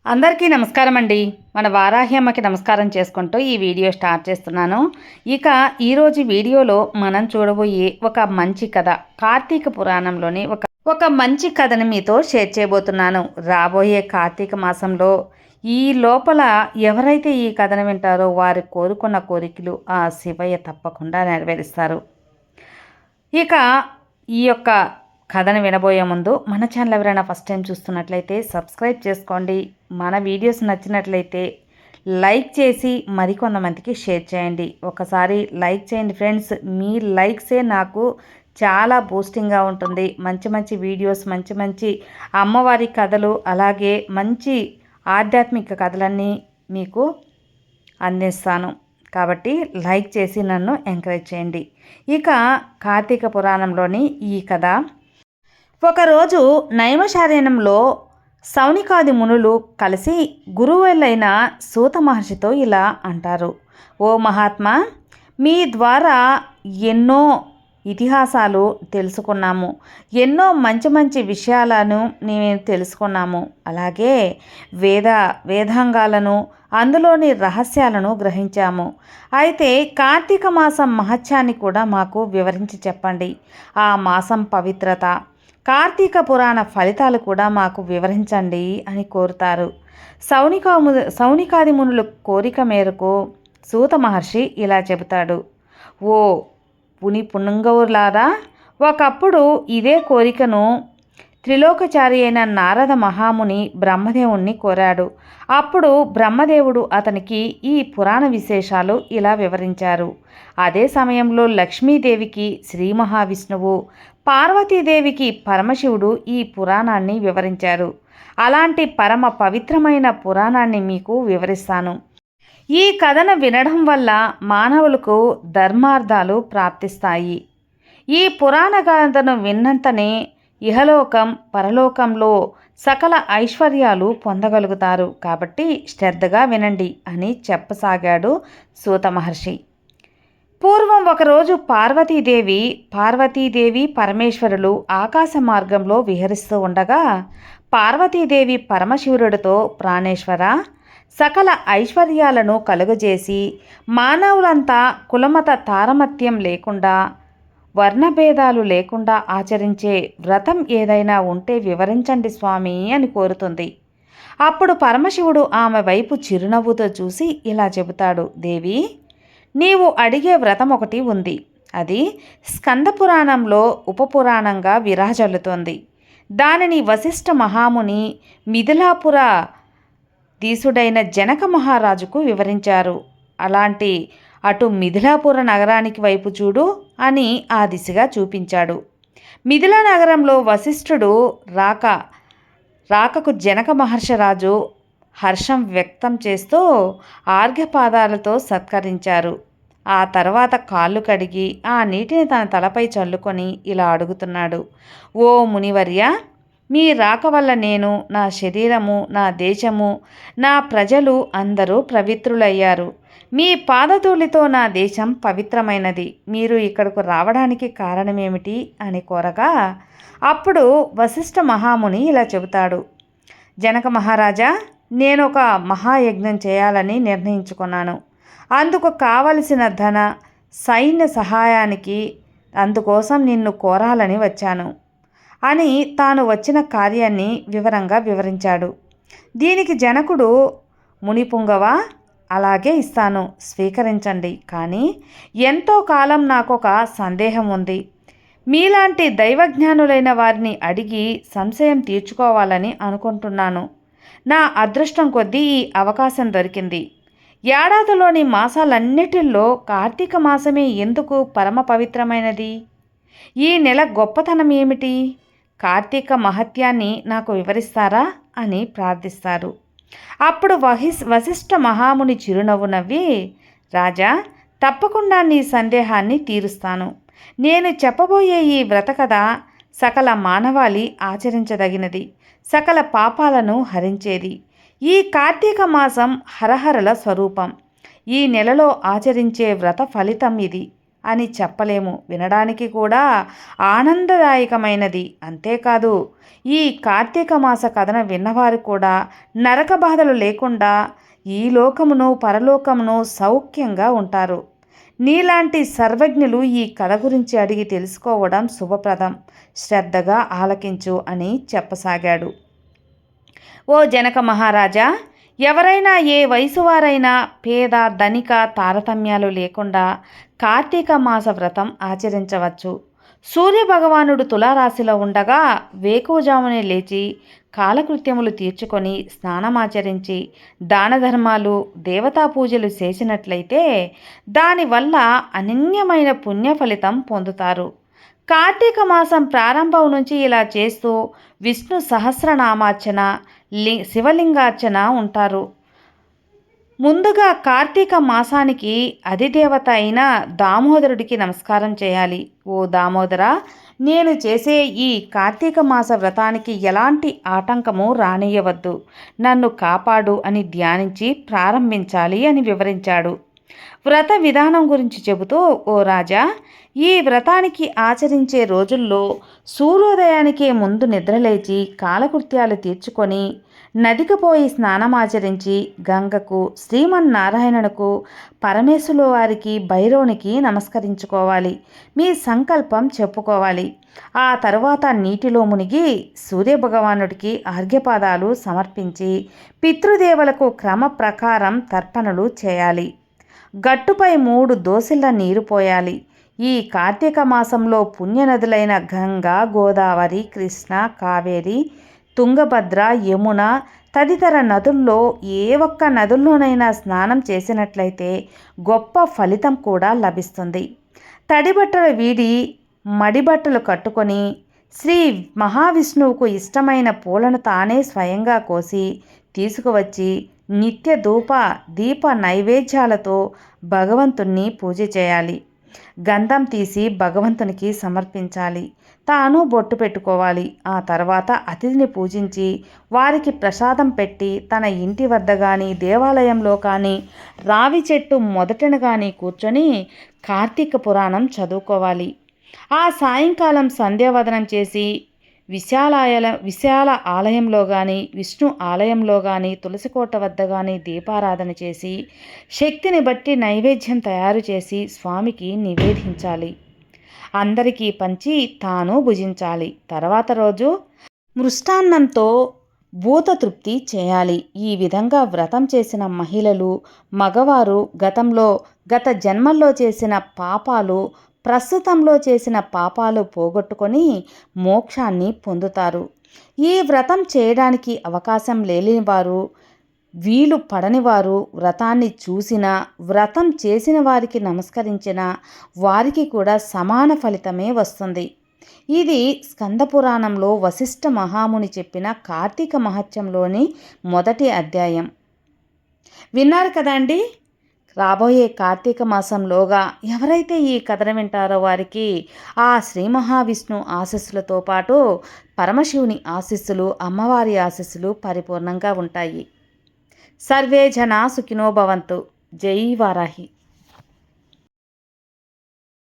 అందరికీ నమస్కారం అండి. మన వారాహి అమ్మకి నమస్కారం చేసుకుంటూ ఈ వీడియో స్టార్ట్ చేస్తున్నాను. ఇక ఈరోజు వీడియోలో మనం చూడబోయే ఒక మంచి కథ, కార్తీక పురాణంలోని ఒక మంచి కథని మీతో షేర్ చేయబోతున్నాను. రాబోయే కార్తీక మాసంలో ఈ లోపల ఎవరైతే ఈ కథను వింటారో వారు కోరుకున్న కోరికలు ఆ శివయ్య తప్పకుండా నెరవేరుస్తారు. ఇక ఈ యొక్క కథను వినబోయే ముందు మన ఛానల్ ఎవరైనా ఫస్ట్ టైం చూస్తున్నట్లయితే సబ్స్క్రైబ్ చేసుకోండి. మన వీడియోస్ నచ్చినట్లయితే లైక్ చేసి మరికొంతమందికి షేర్ చేయండి. ఒకసారి లైక్ చేయండి ఫ్రెండ్స్. మీ లైక్సే నాకు చాలా బూస్టింగ్గా ఉంటుంది. మంచి మంచి వీడియోస్, మంచి మంచి అమ్మవారి కథలు, అలాగే మంచి ఆధ్యాత్మిక కథలన్నీ మీకు అందిస్తాను. కాబట్టి లైక్ చేసి నన్ను ఎంకరేజ్ చేయండి. ఇక కార్తీక పురాణంలోని ఈ కథ. ఒకరోజు నైమిషారణ్యంలో సౌనికాది మునులు కలిసి గురువులైన సూత మహర్షితో ఇలా అంటారు: ఓ మహాత్మా, మీ ద్వారా ఎన్నో ఇతిహాసాలు తెలుసుకున్నాము, ఎన్నో మంచి మంచి విషయాలను మేము తెలుసుకున్నాము, అలాగే వేదాంగాలను, అందులోని రహస్యాలను గ్రహించాము. అయితే కార్తీక మాసం మహత్యాన్ని కూడా మాకు వివరించి చెప్పండి. ఆ మాసం పవిత్రత, కార్తీక పురాణ ఫలితాలు కూడా మాకు వివరించండి అని కోరుతారు. సౌనికాది మునుల కోరిక మేరకు సూత మహర్షి ఇలా చెబుతాడు: ఓ పుంగవులారా, ఒకప్పుడు ఇదే కోరికను త్రిలోకచారి అయిన నారద మహాముని బ్రహ్మదేవుణ్ణి కోరాడు. అప్పుడు బ్రహ్మదేవుడు అతనికి ఈ పురాణ విశేషాలు ఇలా వివరించారు. అదే సమయంలో లక్ష్మీదేవికి శ్రీ మహావిష్ణువు, పార్వతీదేవికి పరమశివుడు ఈ పురాణాన్ని వివరించారు. అలాంటి పరమ పవిత్రమైన పురాణాన్ని మీకు వివరిస్తాను. ఈ కథను వినడం వల్ల మానవులకు ధర్మార్థాలు ప్రాప్తిస్తాయి. ఈ పురాణ కథను విన్నంతనే ఇహలోకం, పరలోకంలో సకల ఐశ్వర్యాలు పొందగలుగుతారు. కాబట్టి శ్రద్ధగా వినండి అని చెప్పసాగాడు సూత మహర్షి. పూర్వం ఒకరోజు పార్వతీదేవి పరమేశ్వరులు ఆకాశ మార్గంలో విహరిస్తూ ఉండగా పార్వతీదేవి పరమశివుడితో: ప్రాణేశ్వర, సకల ఐశ్వర్యాలను కలుగజేసి మానవులంతా కులమత తారతమ్యం లేకుండా, వర్ణభేదాలు లేకుండా ఆచరించే వ్రతం ఏదైనా ఉంటే వివరించండి స్వామి అని కోరుతుంది. అప్పుడు పరమశివుడు ఆమె వైపు చిరునవ్వుతో చూసి ఇలా చెబుతాడు: దేవి, నీవు అడిగే వ్రతం ఒకటి ఉంది. అది స్కంద పురాణంలో ఉపపురాణంగా విరాజల్లుతోంది. దానిని వశిష్ఠ మహాముని మిథిలాపుర దీసుడైన జనక మహారాజుకు వివరించారు. అలాంటి అటు మిథిలాపుర నగరానికి వైపు చూడు అని ఆ దిశగా చూపించాడు. మిథిలా నగరంలో వశిష్ఠుడు రాకకు జనక మహర్షిరాజు హర్షం వ్యక్తం చేస్తూ ఆర్ఘ్యపాదాలతో సత్కరించారు. ఆ తర్వాత కాళ్ళు కడిగి ఆ నీటిని తన తలపై చల్లుకొని ఇలా అడుగుతున్నాడు: ఓ మునివర్య, మీ రాక వల్ల నేను, నా శరీరము, నా దేశము, నా ప్రజలు అందరూ పవిత్రులయ్యారు. మీ పాదధూళితో నా దేశం పవిత్రమైనది. మీరు ఇక్కడకు రావడానికి కారణమేమిటి అని కోరగా అప్పుడు వశిష్ఠ మహాముని ఇలా చెబుతాడు: జనక మహారాజా, నేను ఒక మహాయజ్ఞం చేయాలని నిర్ణయించుకున్నాను. అందుకు కావలసిన ధన సైన్య సహాయానికి అందుకోసం నిన్ను కోరాలని వచ్చాను అని తాను వచ్చిన కార్యాన్ని వివరంగా వివరించాడు. దీనికి జనకుడు: మునిపుంగవ, అలాగే ఇస్తాను, స్వీకరించండి. కానీ ఎంతో కాలం నాకొక సందేహం ఉంది. మీలాంటి దైవజ్ఞానులైన వారిని అడిగి సంశయం తీర్చుకోవాలని అనుకుంటున్నాను. నా అదృష్టం కొద్దీ ఈ అవకాశం దొరికింది. ఏడాదిలోని మాసాలన్నిటిల్లో కార్తీక మాసమే ఎందుకు పరమ పవిత్రమైనది? ఈ నెల గొప్పతనం ఏమిటి? కార్తీక మహత్యాన్ని నాకు వివరిస్తారా అని ప్రార్థిస్తారు. అప్పుడు వశిష్ఠ మహాముని చిరునవ్వు నవ్వి: రాజా, తప్పకుండా నీ సందేహాన్ని తీరుస్తాను. నేను చెప్పబోయే ఈ వ్రతకథ సకల మానవాళి ఆచరించదగినది, సకల పాపాలను హరించేది. ఈ కార్తీక మాసం హరహరల స్వరూపం. ఈ నెలలో ఆచరించే వ్రత ఫలితం ఇది అని చెప్పలేము, వినడానికి కూడా ఆనందదాయకమైనది. అంతేకాదు ఈ కార్తీక మాస కథను విన్నవారు కూడా నరక బాధలు లేకుండా ఈ లోకమును పరలోకమును సౌఖ్యంగా ఉంటారు. నీలాంటి సర్వజ్ఞులు ఈ కథ గురించి అడిగి తెలుసుకోవడం శుభప్రదం. శ్రద్ధగా ఆలకించు అని చెప్పసాగాడు. ఓ జనక మహారాజా, ఎవరైనా ఏ వయసు వారైనా పేద ధనిక తారతమ్యాలు లేకుండా కార్తీక మాస వ్రతం ఆచరించవచ్చు. సూర్యభగవానుడు తులారాశిలో ఉండగా వేకువజామునే లేచి కాలకృత్యములు తీర్చుకొని స్నానమాచరించి దాన ధర్మాలు దేవతా పూజలు చేసినట్లయితే దానివల్ల అనన్యమైన పుణ్య ఫలితం పొందుతారు. కార్తీక మాసం ప్రారంభం నుంచి ఇలా చేస్తూ విష్ణు సహస్రనామార్చన శివలింగార్చన ఉంటారు. ముందుగా కార్తీక మాసానికి అధిదేవత అయిన దామోదరుడికి నమస్కారం చేయాలి. ఓ దామోదర, నేను చేసే ఈ కార్తీక మాస వ్రతానికి ఎలాంటి ఆటంకము రానియవద్దు, నన్ను కాపాడు అని ధ్యానించి ప్రారంభించాలి అని వివరించాడు. వ్రత విధానం గురించి చెబుతూ, ఓ రాజా, ఈ వ్రతానికి ఆచరించే రోజుల్లో సూర్యోదయానికే ముందు నిద్రలేచి కాలకృత్యాలు తీర్చుకొని నదికి పోయి స్నానమాచరించి గంగకు, శ్రీమన్నారాయణునకు, పరమేశ్వరుల వారికి, భైరవునికి నమస్కరించుకోవాలి. మీ సంకల్పం చెప్పుకోవాలి. ఆ తరువాత నీటిలో మునిగి సూర్యభగవానుడికి అర్ఘ్యపాదాలు సమర్పించి పితృదేవులకు క్రమ ప్రకారం తర్పణలు చేయాలి. గట్టుపై 3 దోసిళ్ల నీరు పోయాలి. ఈ కార్తీక మాసంలో పుణ్యనదులైన గంగా, గోదావరి, కృష్ణ, కావేరి, తుంగభద్ర, యమున తదితర నదుల్లో ఏ ఒక్క నదుల్లోనైనా స్నానం చేసినట్లయితే గొప్ప ఫలితం కూడా లభిస్తుంది. తడిబట్టలు వీడి మడిబట్టలు కట్టుకొని శ్రీ మహావిష్ణువుకు ఇష్టమైన పూలను తానే స్వయంగా కోసి తీసుకువచ్చి నిత్య ధూప దీప నైవేద్యాలతో భగవంతుణ్ణి పూజ చేయాలి. గంధం తీసి భగవంతునికి సమర్పించాలి. తాను బొట్టు పెట్టుకోవాలి. ఆ తర్వాత అతిథిని పూజించి వారికి ప్రసాదం పెట్టి తన ఇంటి వద్ద కానీ దేవాలయంలో కానీ రావి చెట్టు మొదటను కానీ కూర్చొని కార్తీక పురాణం చదువుకోవాలి. ఆ సాయంకాలం సంధ్యావదనం చేసి విశాల ఆలయంలో కానీ విష్ణు ఆలయంలో కానీ తులసికోట వద్ద కానీ దీపారాధన చేసి శక్తిని బట్టి నైవేద్యం తయారు చేసి స్వామికి నివేదించాలి. అందరికీ పంచి తాను భుజించాలి. తర్వాత రోజు మృష్టాన్నంతో భూతతృప్తి చేయాలి. ఈ విధంగా వ్రతం చేసిన మహిళలు, మగవారు గత జన్మల్లో చేసిన పాపాలు, ప్రస్తుతంలో చేసిన పాపాలు పోగొట్టుకొని మోక్షాన్ని పొందుతారు. ఈ వ్రతం చేయడానికి అవకాశం లేనివారు, వీలు పడనివారు వ్రతాన్ని చూసిన, వ్రతం చేసిన వారికి నమస్కరించిన వారికి కూడా సమాన ఫలితమే వస్తుంది. ఇది స్కందపురాణంలో వశిష్ఠ మహాముని చెప్పిన కార్తీక మహత్యంలోని మొదటి అధ్యాయం. విన్నారు కదండి. రాబోయే కార్తీక మాసంలోగా ఎవరైతే ఈ కథను వింటారో వారికి ఆ శ్రీ మహావిష్ణు ఆశీస్సులతో పాటు పరమశివుని ఆశీస్సులు, అమ్మవారి ఆశీస్సులు పరిపూర్ణంగా ఉంటాయి. సర్వే జనా సుఖినో భవంతు. జై వారాహి.